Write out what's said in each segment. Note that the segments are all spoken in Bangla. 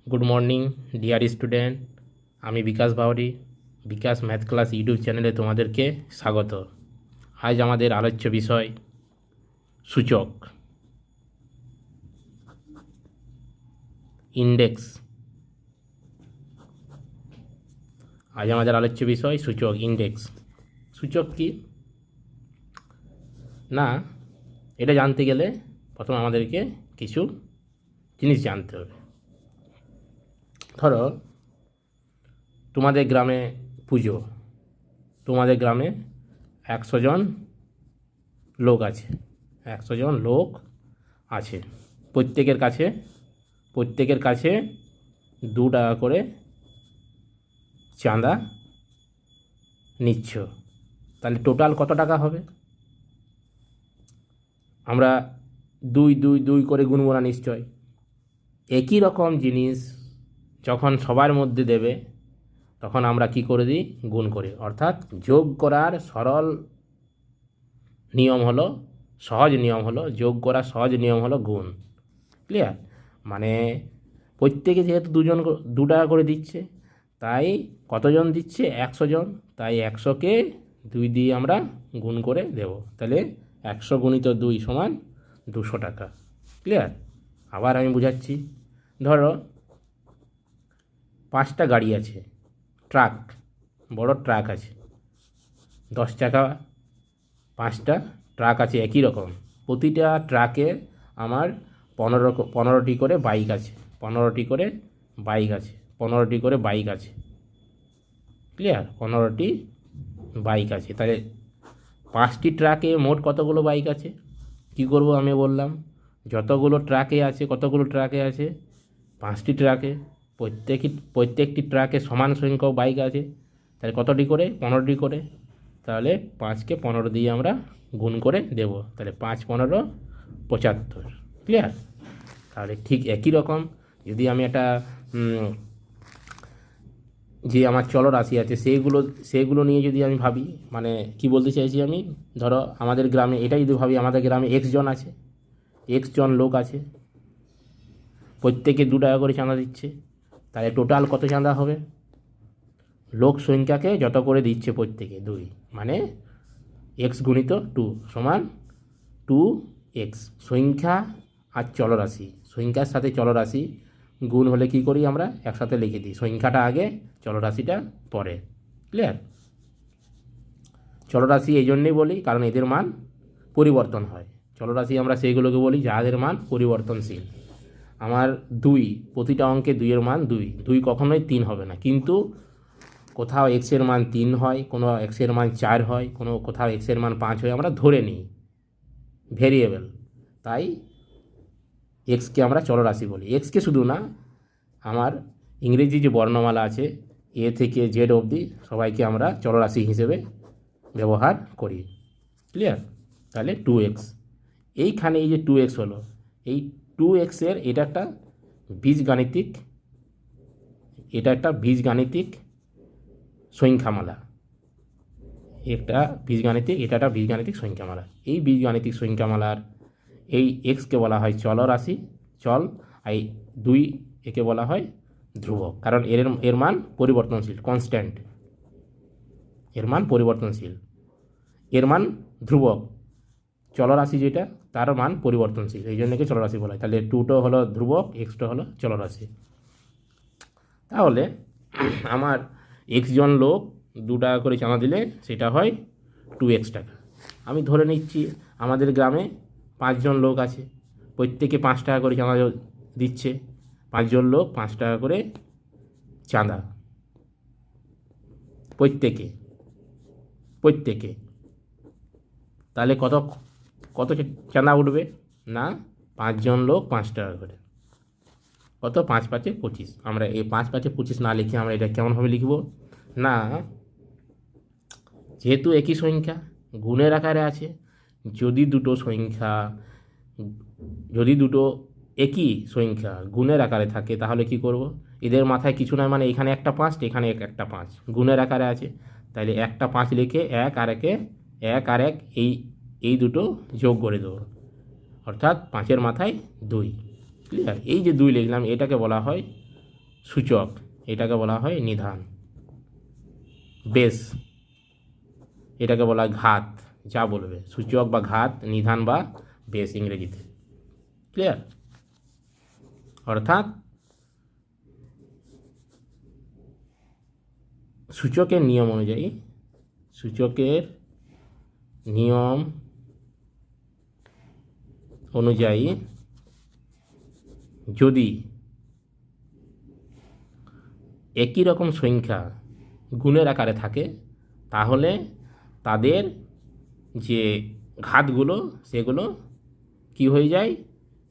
গুড মর্নিং ডিয়ার স্টুডেন্ট, আমি বিকাশ বাউরি। বিকাশ ম্যাথ ক্লাস ইউটিউব চ্যানেলে তোমাদেরকে স্বাগত। আজ আমাদের আলোচ্য বিষয় সূচক, ইন্ডেক্স। আজ আমাদের আলোচ্য বিষয় সূচক, ইন্ডেক্স। সূচক কি না, এটা জানতে গেলে প্রথমে আমাদেরকে কিছু জিনিস জানতে হবে। ধরো তোমাদের গ্রামে পুজো, তোমাদের গ্রামে 100 জন লোক আছে, 100 জন লোক আছে। প্রত্যেকের কাছে 2 টাকা করে চাঁদা নিচ্ছ, তাহলে টোটাল কত টাকা হবে? আমরা 2 করে গুনবো না নিশ্চয়। একই রকম জিনিস যখন সবার মধ্যে দেবে তখন আমরা কি করে দিই? গুণ করি। অর্থাৎ যোগ করার সহজ নিয়ম হলো যোগ করার সহজ নিয়ম হলো গুণ। ক্লিয়ার? মানে প্রত্যেকে যেহেতু 2 টাকা করে দিচ্ছে, তাই কতজন দিচ্ছে? 100 জন। তাই 100কে 2 দিয়ে আমরা গুণ করে দেব, তাহলে 100 গুণিত 2 সমান 200 টাকা। ক্লিয়ার? আবার আমি বুঝাচ্ছি। ধরো 5টা গাড়ি আছে, ট্রাক, বড় ট্রাক আছে, 10 চাকা 5টা ট্রাক আছে একই রকম। প্রতিটা ট্রাকে আমার 15টি করে বাইক আছে, 15টি করে বাইক আছে। ক্লিয়ার? 15টি বাইক আছে। তাহলে 5টি ট্রাকে মোট কতগুলো বাইক আছে? কি করব? আমি বললাম কতগুলো ট্রাকে আছে? 5টি ট্রাকে। প্রত্যেকটি ট্রাকে সমান সংখ্যক বাইক আছে, তাহলে কতটি করে? 15টি করে। তাহলে 5কে 15 দিয়ে আমরা গুণ করে দেব, তাহলে 5 15 75। ক্লিয়ার? তাহলে ঠিক একই রকম যদি আমি একটা যে আমার চলরাশি আছে সেগুলো নিয়ে যদি আমি ভাবি, মানে কি বলতে চাইছি আমি, ধরো আমাদের গ্রামে এটাই যদি ভাবি, আমাদের গ্রামে x জন আছে, x জন লোক আছে, প্রত্যেকে 2 টাকা করে চাঁদা দিচ্ছে, তাহলে টোটাল কত চাঁদা হবে? লোক সংখ্যাকে যত করে দিচ্ছে প্রত্যেকে 2, মানে x গুণিত 2 সমান 2x। সংখ্যা আর চলরাশি, সংখ্যার সাথে চলরাশি গুণ হলে কি করি? আমরা একসাথে লিখে দিই, সংখ্যাটা আগে চলরাশিটা পরে। ক্লিয়ার? চলরাশি এই জন্যেই বলি কারণ এদের মান পরিবর্তন হয়। চলরাশি আমরা সেইগুলোকে বলি যাদের মান পরিবর্তনশীল। আমার 2, প্রতিটা অঙ্কে 2-এর মান 2 কখনোই 3 হবে না, কিন্তু কোথাও এক্সের মান 3 হয়, কোনো এক্সের মান 4 হয়, কোথাও এক্সের মান 5 হয়, আমরা ধরে নিই ভেরিয়েবল। তাই এক্সকে আমরা চলরাশি বলি। এক্সকে শুধু না, আমার ইংরেজি যে বর্ণমালা আছে এ থেকে জেড অবধি সবাইকে আমরা চলরাশি হিসেবে ব্যবহার করি। ক্লিয়ার? তাহলে 2x, এইখানে এই যে 2x হলো, এই 2x-এর এটা একটা বীজগাণিতিক সংখ্যামালা। এটা একটা বীজগাণিতিক সংখ্যামালা। এই বীজগাণিতিক সংখ্যামালার এই এক্সকে বলা হয় চলরাশি, চল। এই 2 একে বলা হয় ধ্রুবক, কারণ এর মান পরিবর্তনশীল, কনস্ট্যান্ট। এর মান পরিবর্তনশীল, এর মান ধ্রুবক। চলরাশি যেটা, তার মান পরিবর্তনশীল, এই জন্য একে চলরাশি বলা হয়। তাহলে 2টা হলো ধ্রুবক, এক্সটা হলো চলরাশি। তাহলে আমার x জন লোক 2 টাকা করে চাঁদা দিলে সেটা হয় 2x টাকা। আমি ধরে নিচ্ছি আমাদের গ্রামে 5 জন লোক আছে, প্রত্যেকে 5 টাকা করে চাঁদা দিচ্ছে। 5 জন লোক 5 টাকা করে চাঁদা, প্রত্যেকে। তাহলে কত চাঁদা উঠবে? না, 5 জন লোক 5 টাকা করে, কত? 5 5 25। আমরা এই 5 5 25 না লিখে আমরা এটা কেমনভাবে লিখব? না, যেহেতু একই সংখ্যা গুণের আকারে আছে, যদি দুটো একই সংখ্যা গুণের আকারে থাকে তাহলে কি করব? এদের মাথায় কিছু নয়, মানে এখানে একটা 5, এখানে একটা 5 গুণের আকারে আছে, তাহলে একটা 5 লিখে 1 আর 1 এই দুটো যোগ করে দেবো, অর্থাৎ 5-এর মাথায় 2। ক্লিয়ার? এই যে 2 লিখলাম এটাকে বলা হয় সূচক এটাকে বলা হয় নিধান। বেস এটাকে বলা হয় ঘাত, যা বলবে সূচক বা ঘাত, নিধান বা বেস ইংরেজিতে। ক্লিয়ার? অর্থাৎ সূচকের নিয়ম অনুযায়ী, সূচকের নিয়ম অনুযায়ী যদি একই রকম সংখ্যা গুণের আকারে থাকে তাহলে তাদের যে ঘাতগুলো সেগুলো কি হয়ে যায়,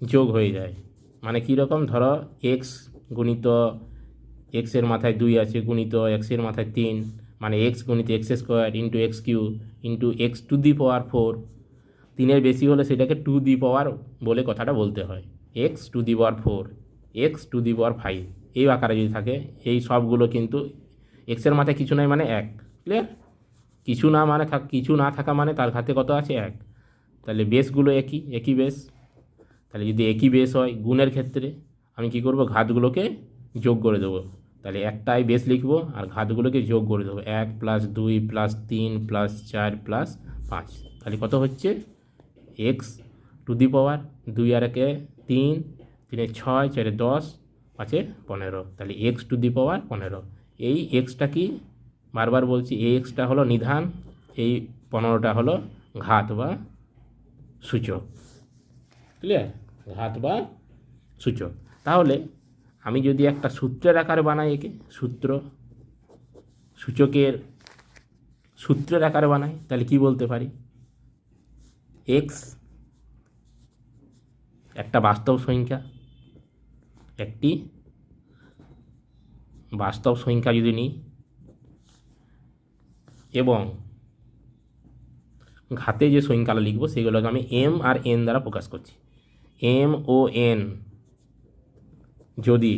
যোগ হয়ে যায়। মানে কীরকম, ধরো এক্স গুণিত এক্সের মাথায় 2 আছে গুণিত এক্সের মাথায় 3, মানে এক্স গুণিত x square into x cube into x to the power 4। 3-এর বেশি হলে সেটাকে টু দি পাওয়ার বলে কথাটা বলতে হয়। X to the power 4, x to the power 5 এই আকারে যদি থাকে, এই সবগুলো কিন্তু এক্সের মাথায় কিছু নাই মানে 1। ক্লিয়ার? কিছু না মানে কিছু না থাকা মানে তার ঘাতে কত আছে, 1। তাহলে বেসগুলো একই বেস। তাহলে যদি একই বেস হয় গুণের ক্ষেত্রে আমি কি করব, ঘাতগুলোকে যোগ করে দেবো। তাহলে একটাই বেস লিখব আর ঘাতগুলোকে যোগ করে দেবো, 1 + 2 + 3 + 4 + 5। তাহলে কত হচ্ছে, এক্স টু দি পাওয়ার 2 আর 1 3, 3 6, 4 10, 5 15। তাহলে এক্স টু দি পাওয়ার 15। এই এক্সটা কি, বারবার বলছি, এই এক্সটা হলো নিধান, এই 15টা হলো ঘাত বা সূচক। ক্লিয়ার? ঘাত বা সূচক। তাহলে আমি যদি একটা সূত্রের আকারে বানাই, একে সূচকের সূত্রের আকারে বানাই, তাহলে কি বলতে পারি, এক্স একটা বাস্তব সংখ্যা, একটি বাস্তব সংখ্যা যদি নিই এবং ঘাতে যে সংখ্যাটা লিখব সেগুলোকে আমি এম আর এন দ্বারা প্রকাশ করছি। এম ও এন যদি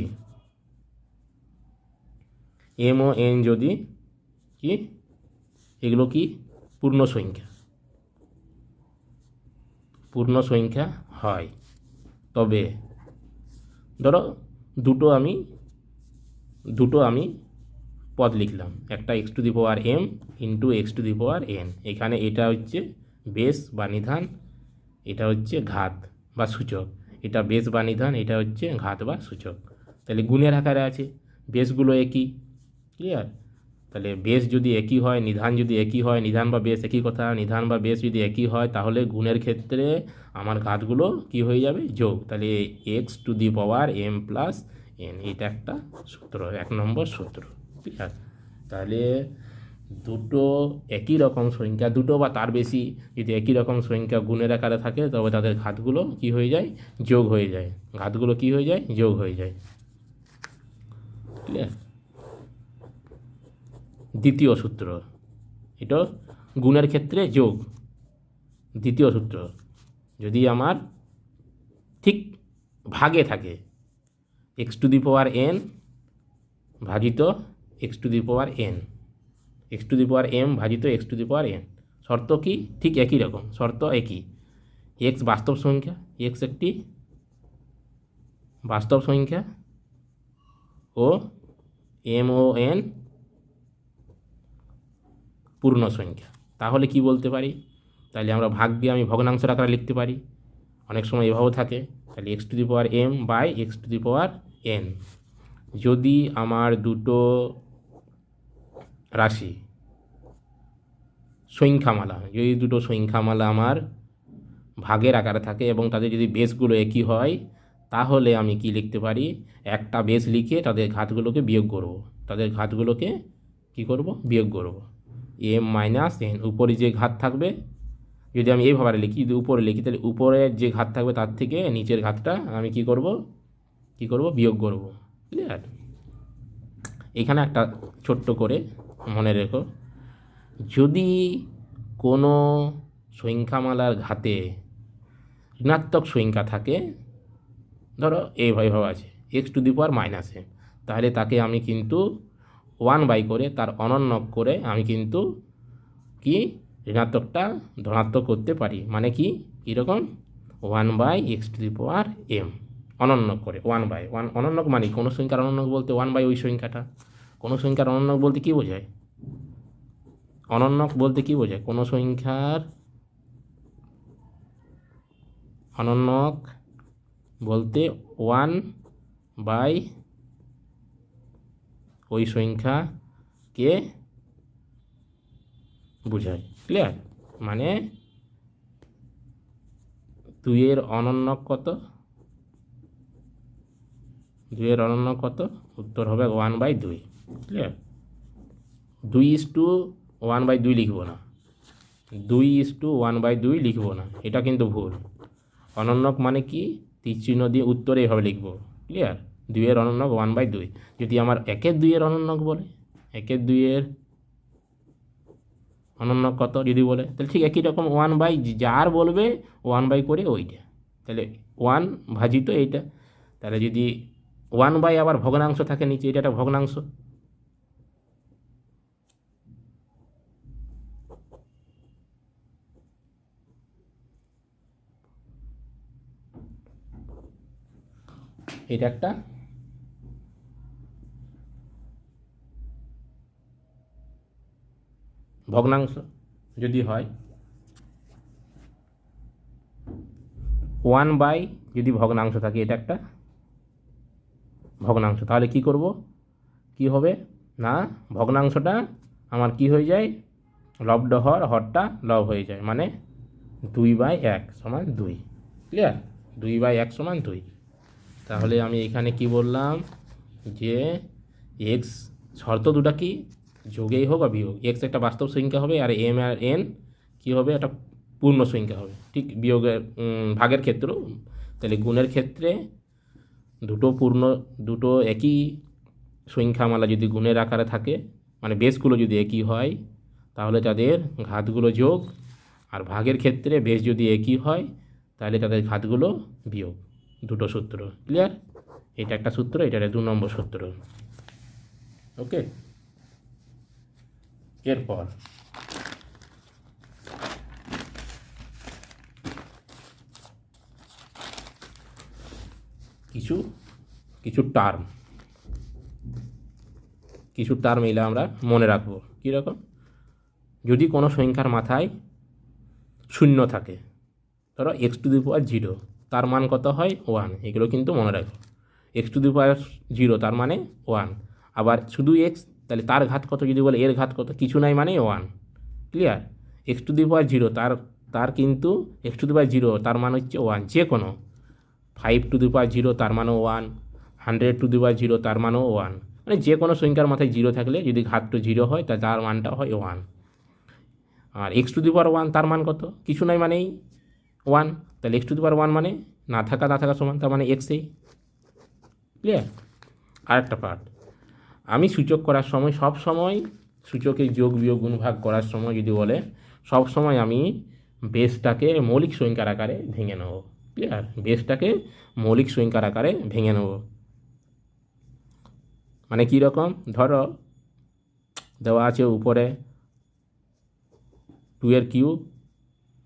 কি, এগুলো কি পূর্ণ সংখ্যা হয়, তবে ধরো দুটো আমি পদ লিখলাম, একটা x to the power m into x to the power n. এখানে এটা হচ্ছে বেস বা নিধান, এটা হচ্ছে ঘাত বা সূচক। এটা বেস বা নিধান, এটা হচ্ছে ঘাত বা সূচক। তাহলে গুণের আকারে আছে, বেসগুলো একই। ক্লিয়ার? তাহলে বেস যদি একই হয়, নিধান যদি একই হয়, নিধান বা বেস একই কথা, নিধান বা বেস যদি একই হয় তাহলে গুণের ক্ষেত্রে আমার ঘাতগুলো কি হয়ে যাবে, যোগ। তাহলে x to the power m plus n, এটা একটা সূত্র, 1 নম্বর সূত্র। ক্লিয়ার? তাহলে দুটো একই রকম সংখ্যা, দুটো বা তার বেশি যদি একই রকম সংখ্যা গুণের আকারে থাকে তবে তাদের ঘাতগুলো কি হয়ে যায়, যোগ হয়ে যায়। ঘাতগুলো কি হয়ে যায়, যোগ হয়ে যায়। ক্লিয়ার? দ্বিতীয় সূত্র, এটা গুণের ক্ষেত্রে যোগ। দ্বিতীয় সূত্র, যদি আমার ঠিক ভাগে থাকে, x to the power n ভাজিত x to the power n, x to the power m ভাজিত x to the power n. শর্ত কি, ঠিক একই রকম, শর্ত একই। এক্স বাস্তব সংখ্যা, এক্স একটি বাস্তব সংখ্যা ও এম ও এন পূর্ণ সংখ্যা। তাহলে কি বলতে পারি, তাহলে আমরা ভাগকে আমি ভগ্নাংশের আকারে লিখতে পারি, অনেক সময় এভাবেও থাকে। তাহলে x to the power m by x to the power n. যদি আমার দুটো রাশি সংখ্যামালা, যদি দুটো সংখ্যামালা আমার ভাগের আকারে থাকে এবং তাদের যদি বেসগুলো একই হয় তাহলে আমি কি লিখতে পারি, একটা বেস লিখে তাদের ঘাতগুলোকে বিয়োগ করব। তাদের ঘাতগুলোকে কি করব, বিয়োগ করব। এম মাইনাস এন, উপরে যে ঘাত থাকবে, যদি আমি এইভাবে লিখি, যদি উপরে লিখি তাহলে উপরের যে ঘাত থাকবে তার থেকে নিচের ঘাতটা আমি কি করব, বিয়োগ করব। ক্লিয়ার? এখানে একটা ছোট্ট করে মনে রেখো, যদি কোনো সংখ্যামালার ঘাতে ঋণাত্মক সংখ্যা থাকে, ধরো এইভাবে আছে x to the power minus a, তাহলে তাকে আমি কিন্তু 1 করে তার অনন্যক করে আমি কিন্তু কি ঋণাত্মকটা ধনাত্মক করতে পারি। মানে কি, কীরকম, 1/x two the power M. অনন্যক করে 1/1। অনন্যক মানে কোনো সংখ্যার অনন্যক বলতে 1/, ওই সংখ্যাটা। কোনো সংখ্যার অনন্যক বলতে কী বোঝায়? অনন্যক বলতে কী বোঝায়? কোনো সংখ্যার অনন্যক বলতে 1/, ওই সংখ্যাকে বোঝায়। ক্লিয়ার? মানে 2-এর অনন্যক কত? 2-এর অনন্যক কত? উত্তর হবে 1/2। ক্লিয়ার? 2:1/2 লিখব না, 2:1/2 লিখব না, এটা কিন্তু ভুল। অনন্যক মানে কি? তীর চিহ্ন দিয়ে উত্তরে এভাবে লিখব। ক্লিয়ার? 2-এর অনন্যক 1/2। যদি আমার 1/2-এর অনন্যক বলে, 1/2-এর অনন্যক কত যদি বলে, তাহলে ঠিক একই রকম 1/, যার বলবে 1/, করে ওইটা, তাহলে 1 ভাজিত এইটা। তাহলে যদি 1/, আবার ভগ্নাংশ থাকে নিচে, এটা একটা ভগ্নাংশ। এটা একটা ভগ্নাংশ যদি হয়, 1/, যদি ভগ্নাংশ থাকে, এটা একটা ভগ্নাংশ। তাহলে কি করব? কি হবে না, ভগ্নাংশটা আমার কি হয়ে যায়? লব্ধ হর, হরটা লব হয়ে যায়, মানে 2/1 সমান 2। ক্লিয়ার? 2/1 সমান 2। তাহলে আমি এখানে কি বললাম যে এক্স, শর্ত দুটা কি? যোগেই হোক বা বিয়োগ, এক্স একটা বাস্তব সংখ্যা হবে, আর এম আর এন কী হবে? একটা পূর্ণ সংখ্যা হবে। ঠিক বিয়োগের ভাগের ক্ষেত্রেও, তাহলে গুণের ক্ষেত্রে দুটো একই সংখ্যামালা যদি গুণের আকারে থাকে, মানে বেসগুলো যদি একই হয়, তাহলে তাদের ঘাতগুলো যোগ, আর ভাগের ক্ষেত্রে বেস যদি একই হয়, তাহলে তাদের ঘাতগুলো বিয়োগ। দুটো সূত্র। ক্লিয়ার? এটা একটা সূত্র, এটা 2 নম্বর সূত্র। ওকে, এরপর কিছু টার্ম এলে আমরা মনে রাখবো। কীরকম? যদি কোনো সংখ্যার মাথায় শূন্য থাকে, ধরো x⁴0, তার মান কত হয়? 1। এগুলো কিন্তু মনে রাখবো। x⁴0, তার মানে 1। আবার শুধু এক্স, তাহলে তার ঘাত কত যদি বলে, এর ঘাত কত? কিছু নাই মানে 1। ক্লিয়ার? x⁴0, তার কিন্তু x⁴0, তার মান হচ্ছে 1। যে কোনো 5⁴0, তার মানও 1। 100⁴0, তার মানও 1। মানে যে কোনো সংখ্যার মাথায় 0 থাকলে যদি ঘাতটা 0 হয়, তা তার মানটা হয় 1। আর x⁴1, তার মান কত? কিছু নাই মানেই 1। তাহলে x⁴1 মানে না থাকা সমান, তার মানে এক্সই। ক্লিয়ার? আরেকটা পার্ট, আমি সূচক করার সময়, সব সময় সূচকে যোগ বিয়োগ গুণ ভাগ করার সময় যদি বলে, সব সময় আমি বেসটাকে মৌলিক সংখ্যার আকারে ভেঙে নেব। ক্লিয়ার? বেসটাকে মৌলিক সংখ্যার আকারে ভেঙে নেব। মানে কী রকম? ধরো দেওয়া আছে উপরে 2^3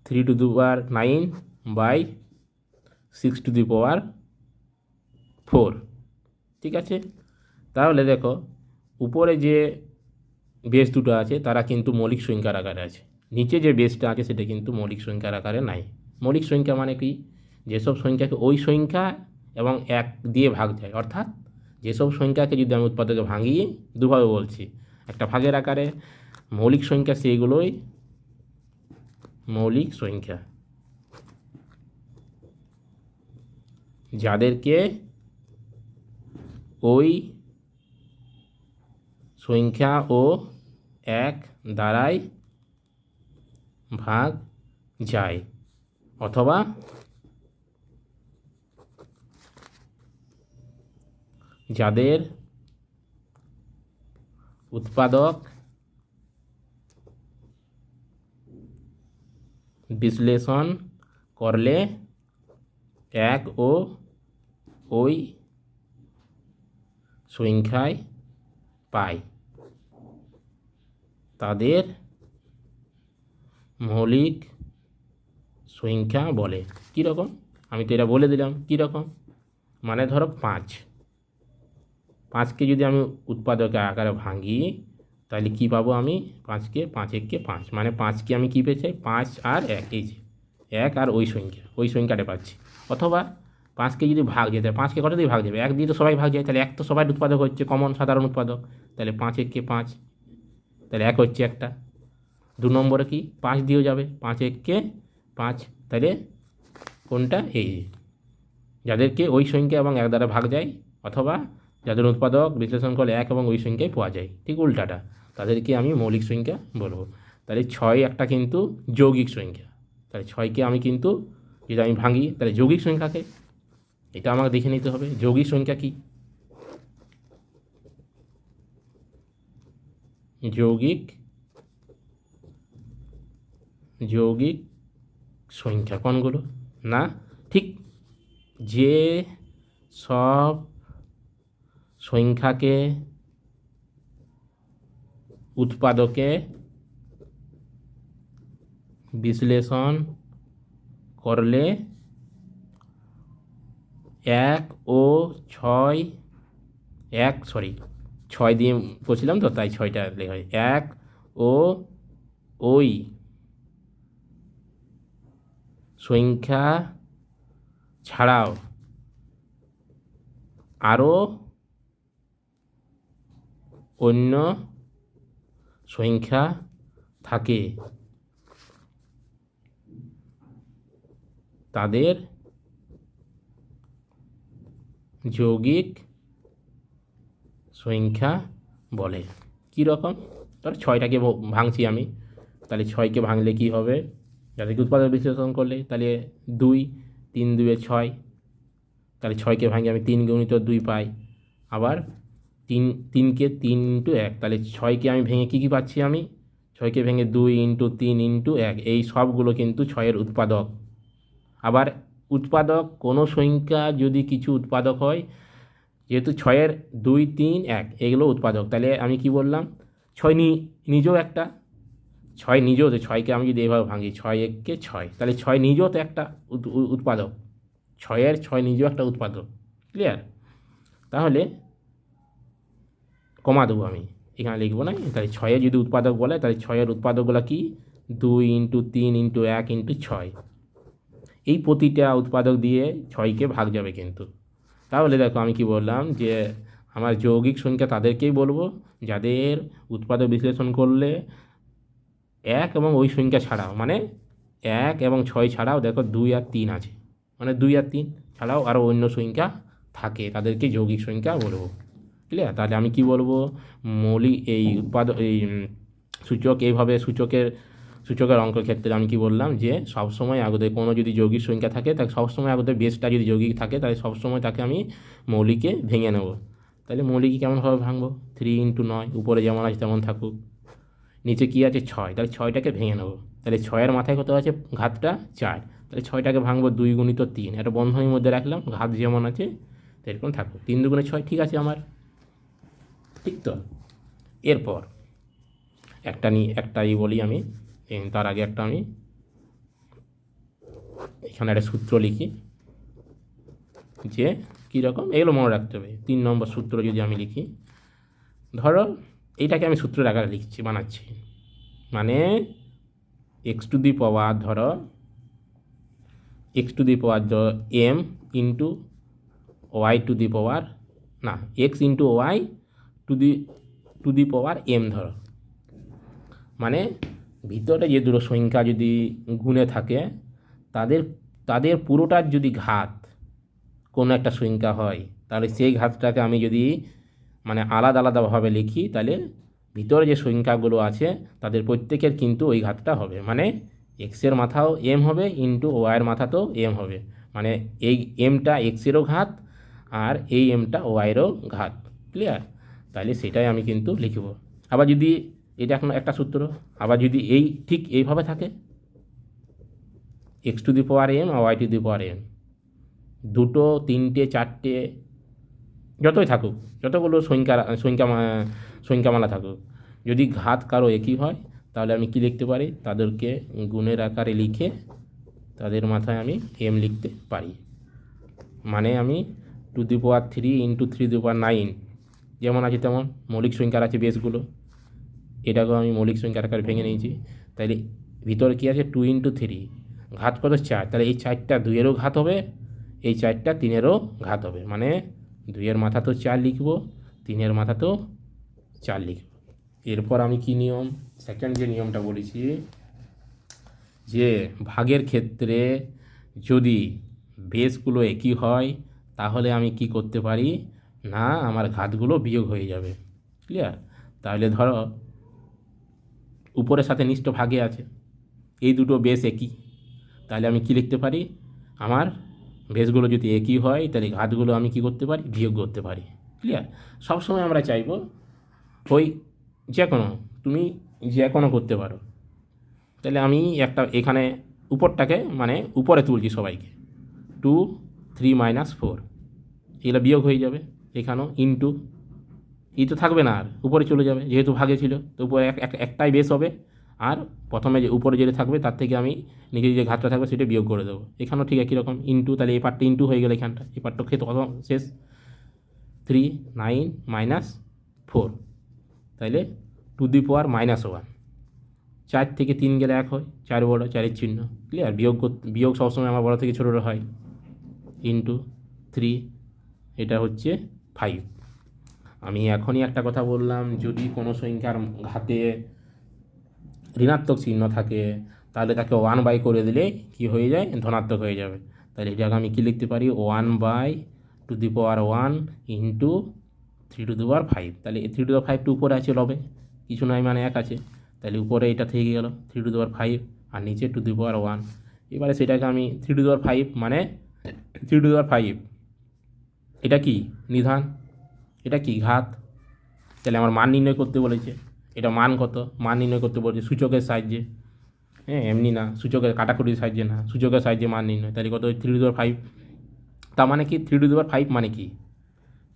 3^9/6⁴। ঠিক আছে? তাহলে দেখো উপরে যে বেস দুটো আছে তারা কিন্তু মৌলিক সংখ্যার আকারে আছে, নিচে যে বেসটা আছে সেটা কিন্তু মৌলিক সংখ্যার আকারে নাই। মৌলিক সংখ্যা মানে কি? যেসব সংখ্যাকে ওই সংখ্যা এবং 1 দিয়ে ভাগ যায়, অর্থাৎ যেসব সংখ্যাকে যদি আমি উৎপাদকে ভাঙিয়ে, দুভাবে বলছি, একটা ভাগের আকারে মৌলিক সংখ্যা, সেইগুলোই মৌলিক সংখ্যা। যাদেরকে ওই সংখ্যা ও 1 দ্বারাই ভাগ যায়, অথবা যাদের উৎপাদক বিশ্লেষণ করলে 1 ও ওই সংখ্যায় পায়, তাদের মৌলিক সংখ্যা বলে। কীরকম? আমি তো এটা বলে দিলাম কীরকম। মানে ধরো 5, 5কে যদি আমি উৎপাদকের আকারে ভাঙি তাহলে কী পাবো আমি? 5কে 5 একে 5, মানে 5কে আমি কী পেতে চাই? 5 আর 1, এই যে 1 আর ওই সংখ্যাটা পাচ্ছি। অথবা 5কে যদি ভাগ যেতে, 5কে কত দিয়ে ভাগ যাবে? 1 দিয়ে তো সবাই ভাগ যায়, তাহলে 1 তো সবাই উৎপাদক হচ্ছে, কমন সাধারণ উৎপাদক, তাহলে 5 একে 5, তাহলে 1 হচ্ছে একটা। 2 নম্বরে কি 5 দিয়েও যাবে, 5 একে 5, তাহলে কোনটা? এই যাদেরকে ওই সংখ্যা এবং 1 দ্বারা ভাগ যায়, অথবা যাদের উৎপাদক বিশ্লেষণ করলে 1 এবং ওই সংখ্যায় পাওয়া যায়, ঠিক উল্টাটা, তাদেরকে আমি মৌলিক সংখ্যা বলবো। তাহলে 6 একটা কিন্তু যৌগিক সংখ্যা। তাহলে 6কে আমি কিন্তু যদি আমি ভাঙি তাহলে যৌগিক সংখ্যাকে, এটা আমাকে দেখে নিতে হবে যৌগিক সংখ্যা কি। যৌগিক সংখ্যা কোনগুলো? না, ঠিক যে সব সংখ্যাকে উৎপাদকে বিশ্লেষণ করলে 1 ও 6, 6 দিয়ে করছিলাম তো তাই 6টা লেখা হয়, 1 ও ওই সংখ্যা ছাড়াও আরও অন্য সংখ্যা থাকে, তাদের যৌগিক সংখ্যা বলে। কী রকম? ধর 6টাকে ভাঙছি আমি, তাহলে 6কে ভাঙলে কি হবে? যাদেরকে উৎপাদক বিশ্লেষণ করলে তাহলে 2, 3 2 6, তাহলে 6কে ভাঙে আমি 3 গুণিত 2 পাই। আবার 3কে 3 ইন্টু 1, তাহলে 6কে আমি ভেঙে কী পাচ্ছি আমি? 6কে ভেঙে 2 ইন্টু 3 ইন্টু 1, এই সবগুলো কিন্তু 6-এর উৎপাদক। আবার উৎপাদক কোনো সংখ্যা যদি কিছু উৎপাদক হয়, যেহেতু 6-এর 2 3 1 এগুলো উৎপাদক, তাহলে আমি কি বললাম? 6 নিজেও একটা, 6 নিজেও তো, 6কে আমি যদি এভাবে ভাঙি 6 1কে 6, তাহলে 6 নিজেও তো একটা উৎপাদক, 6-এর 6 নিজেও একটা উৎপাদক। ক্লিয়ার? তাহলে কমা দেবো আমি, এখানে লিখবো না। তাহলে 6-এর যদি উৎপাদক বলে তাহলে 6-এর উৎপাদকগুলো কি? 2 ইন্টু 3 ইন্টু 1 ইন্টু 6, এই প্রতিটা উৎপাদক দিয়ে 6কে ভাগ যাবে কিন্তু। তাহলে দেখো আমি কি বললাম, যে আমার যৌগিক সংখ্যা তাদেরকেই বলবো যাদের উৎপাদক বিশ্লেষণ করলে 1 এবং ওই সংখ্যা ছাড়াও, মানে 1 এবং 6 ছাড়াও দেখো 2 আর 3 আছে, মানে 2 আর 3 ছাড়াও আরও অন্য সংখ্যা থাকে, তাদেরকে যৌগিক সংখ্যা বলবো। ক্লিয়ার? তাহলে আমি কি বলবো? মৌলিক এই সূচক, এইভাবে সূচকের অঙ্কের ক্ষেত্রে আমি কি বললাম, যে সবসময় আগতে কোনো যদি যৌগিক সংখ্যা থাকে তাকে সবসময় আগতে বেসটা যদি যৌগিক থাকে তাহলে সবসময় তাকে আমি মৌলিকে ভেঙে নেব। তাহলে মৌলিকে কেমনভাবে ভাঙবো? 3 ইন্টু 9, উপরে যেমন আছে তেমন থাকুক, নিচে কী আছে 6, তাহলে 6টাকে ভেঙে নেব। তাহলে 6-এর মাথায় কত আছে? ঘাতটা 4, তাহলে 6টাকে ভাঙবো 2 গুণিত 3, একটা বন্ধনীর মধ্যে রাখলাম, ঘাত যেমন আছে সেরকম থাকুক, 3 2 6, ঠিক আছে আমার, ঠিক তো? এরপর একটাই বলি আমি, তার আগে আমি এখানে একটা সূত্র লিখি, যে কীরকম এগুলো মনে রাখতে হবে। 3 নম্বর সূত্র যদি আমি লিখি, ধরো এইটাকে আমি সূত্রের আকারে বানাচ্ছি, মানে এক্স টু দি পাওয়ার, ধরো x to the power m into y to the power, না, x into y to the power m, ধরো মানে ভিতরে যে দুটো সংখ্যা যদি গুণে থাকে তাদের পুরোটার যদি ঘাত কোনো একটা সংখ্যা হয়, তাহলে সেই ঘাতটাকে আমি যদি মানে আলাদা আলাদাভাবে লিখি, তাহলে ভিতরে যে সংখ্যাগুলো আছে তাদের প্রত্যেকের কিন্তু ওই ঘাতটা হবে, মানে এক্সের মাথাও m হবে ইন্টু ওয়াইয়ের মাথাতেও m হবে, মানে এই mটা এক্সেরও ঘাত আর এই mটা ওয়াইয়েরও ঘাত। ক্লিয়ার? তাহলে সেটাই আমি কিন্তু লিখব। আবার যদি এটা এখন একটা সূত্র, আবার যদি ঠিক এইভাবে থাকে, x to the power m আর y to the power m, 2 3 4 যতই থাকুক, যতগুলো সংখ্যামালা থাকুক, যদি ঘাত কারো একই হয় তাহলে আমি কি লিখতে পারি? তাদেরকে গুণের আকারে লিখে তাদের মাথায় আমি m লিখতে পারি, মানে আমি 2^3 ইন্টু 3^9 যেমন আছে তেমন মৌলিক সংখ্যার আছে বেসগুলো, এটাকেও আমি মৌলিক সংখ্যার আকারে ভেঙে নিয়েছি। তাহলে ভিতরে কী আছে 2 ইন্টু 3, ঘাত কত 4, তাহলে এই 4টা 2-এরও ঘাত হবে, এই 4টা 3-এরও ঘাত হবে, মানে 2-এর মাথা তো 4 লিখব, 3-এর মাথা তো 4 লিখব। এরপর আমি কি নিয়ম, সেকেন্ড যে নিয়মটা বলেছি, যে ভাগের ক্ষেত্রে যদি বেসগুলো একই হয় তাহলে আমি কি করতে পারি না, আমার ঘাতগুলো বিয়োগ হয়ে যাবে। ক্লিয়ার? তাহলে ধরো উপরের সাথে নিচটা ভাগে আছে, এই দুটো বেস একই, তাহলে আমি কি লিখতে পারি, আমার বেসগুলো যদি একই হয় তাহলে ঘাতগুলো আমি কি করতে পারি, বিয়োগ করতে পারি। ক্লিয়ার? সবসময় আমরা চাইব ওই যে কোনো, তুমি যে কোনো করতে পারো। তাহলে আমি একটা এখানে উপরটাকে মানে উপরে তুলছি সবাইকে, 2 3 - 4, এগুলো বিয়োগ হয়ে যাবে। এখানেও ইন্টু, ই তো থাকবে না আর, উপরে চলে যাবে, যেহেতু ভাগে ছিল তো উপরে একটাই বেস হবে, আর প্রথমে যে উপরে যেটা থাকবে তার থেকে আমি নিচে যে ঘাতটা থাকবে সেটা বিয়োগ করে দেবো। এখানেও ঠিক একই রকম ইন্টু, তাহলে এই পার্টটা ইন্টু হয়ে গেল, এখানটা এই পার্টটা খেতে কত শেষ 3 9 - 4, তাহলে (2^-1) 4 থেকে 3 গেলে 1 হয়, 4 বড়, 4-এর চিহ্ন। ক্লিয়ার? বিয়োগ সবসময় আমার বড় থেকে ছোটোটা হয়, ইন্টু 3, এটা হচ্ছে 5। আমি এখনই একটা কথা বললাম, যদি কোনো সংখ্যার ঘাতে ঋণাত্মক চিহ্ন থাকে তাহলে তাকে 1/, করে দিলে কি হয়ে যায়, ধনাত্মক হয়ে যাবে। তাহলে এটাকে আমি কী লিখতে পারি, 1/(1) ইন্টু 3^5। তাহলে 3^5 উপরে আছে লবে, কিছু নয় মানে 1 আছে, তাহলে উপরে এটা থেকে গেল 3^5 আর নিচে 2^1। এবারে সেটাকে আমি 3^5 মানে 3^5, এটা কি নিধান, এটা কি ঘাত, তাহলে আমার মান নির্ণয় করতে বলেছে, এটা মান কত, মান নির্ণয় করতে বলেছে সূচকের সাহায্যে, হ্যাঁ এমনি না, সূচকের কাটাকুটির সাহায্যে না, সূচকের সাহায্যে মান নির্ণয়। তাহলে কত 3^5, তার মানে কি 3^5 মানে কি,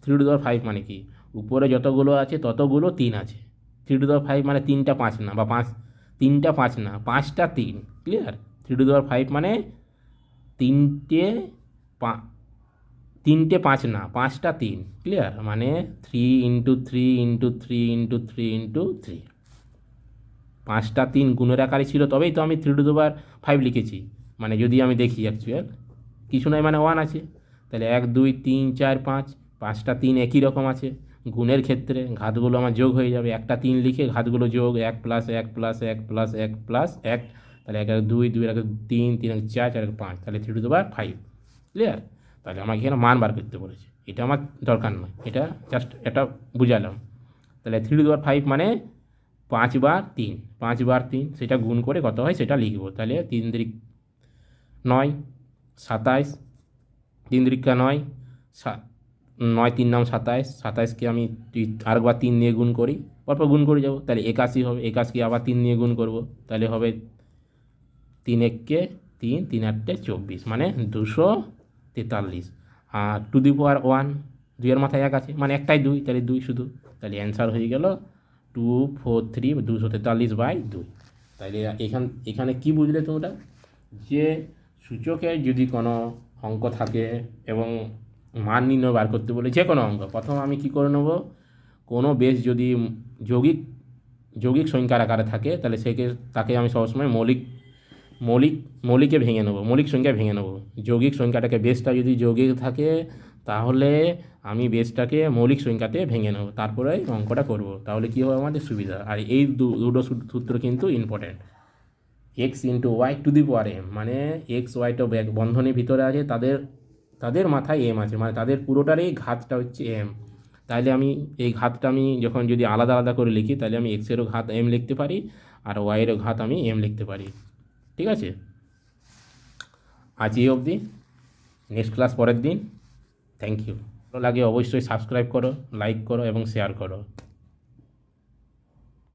3^5 মানে কি, উপরে যতগুলো আছে ততগুলো 3 আছে। 3^5 মানে 3টা 5 না, বা 3টা 5 না, 5টা 3। ক্লিয়ার? 3^5 মানে 3টে 5 না, 5টা 3। ক্লিয়ার? মানে 3 ইন্টু 3 ইন্টু 3 ইন্টু 3 ইন্টু 3, 5টা 3 গুণের আকারে ছিল, তবেই তো আমি 3^5 লিখেছি। মানে যদি আমি দেখি অ্যাকচুয়াল কিছু নয় মানে 1 আছে, তাহলে 1 2 3 4 5, 5টা 3 একই রকম আছে। গুণের ক্ষেত্রে ঘাতগুলো আমার যোগ হয়ে যাবে, একটা 3 লিখে ঘাতগুলো যোগ, 1 + 1 + 1 + 1 + 1, তাহলে 1 2 2 3 3 4 4 5, তাহলে 3^5। ক্লিয়ার? তাহলে আমাকে এখানে মান বার করতে বলেছে, এটা আমার দরকার নয়, এটা জাস্ট এটা বুঝালাম। তাহলে 3^5 মানে 5/3, 5/3, সেটা গুণ করে কত হয় সেটা লিখব। তাহলে 3 3 9 27, 3 3 9, 9 3 9 27, 27কে আমি আরেকবার 3 দিয়ে গুণ করি, পরপর গুণ করে যাব, তাহলে 81 হবে। 81কে আবার 3 দিয়ে গুণ করব, তাহলে হবে 3 1 3, 3 8 24, মানে 243। আর 2^1, 2-এর মাথায় 1 আছে, মানে একটাই 2, তাহলে 2 শুধু, তাহলে অ্যান্সার হয়ে গেল 243, 243/2। তাহলে এখানে কি বুঝলে তোমরা, যে সূচকে যদি কোনো অঙ্ক থাকে এবং মান নির্ণয় বার করতে বলে যে কোনো অঙ্ক, প্রথম আমি কি করে নেব, কোনো বেস যদি যৌগিক সংখ্যার আকারে থাকে তাহলে তাকে আমি সবসময় মৌলিকে ভেঙে নেব, মৌলিক সংখ্যা ভেঙে নেব। যৌগিক সংখ্যাটাকে, বেসটা যদি যৌগিক থাকে তাহলে আমি বেসটাকে মৌলিক সংখ্যাতে ভেঙে নেব, তারপরে অঙ্কটা করব, তাহলে কী হবে আমাদের সুবিধা। আর এই দুটো সূত্র কিন্তু ইম্পর্টেন্ট। x × y^m, মানে x y তো বন্ধনীর ভিতরে আছে, তাদের মাথায় m আছে, মানে তাদের পুরোটারই ঘাতটা হচ্ছে m। তাহলে আমি এই ঘাতটা আমি যখন যদি আলাদা আলাদা করে লিখি, তাহলে আমি x-এরও ঘাত m লিখতে পারি আর y-এরও ঘাত আমি m লিখতে পারি। ঠিক আছে? আজ এই অবধি, নেক্সট ক্লাস পরের দিন। Thank you. ভালো লাগে অবশ্যই সাবস্ক্রাইব করো, লাইক করো এবং শেয়ার করো।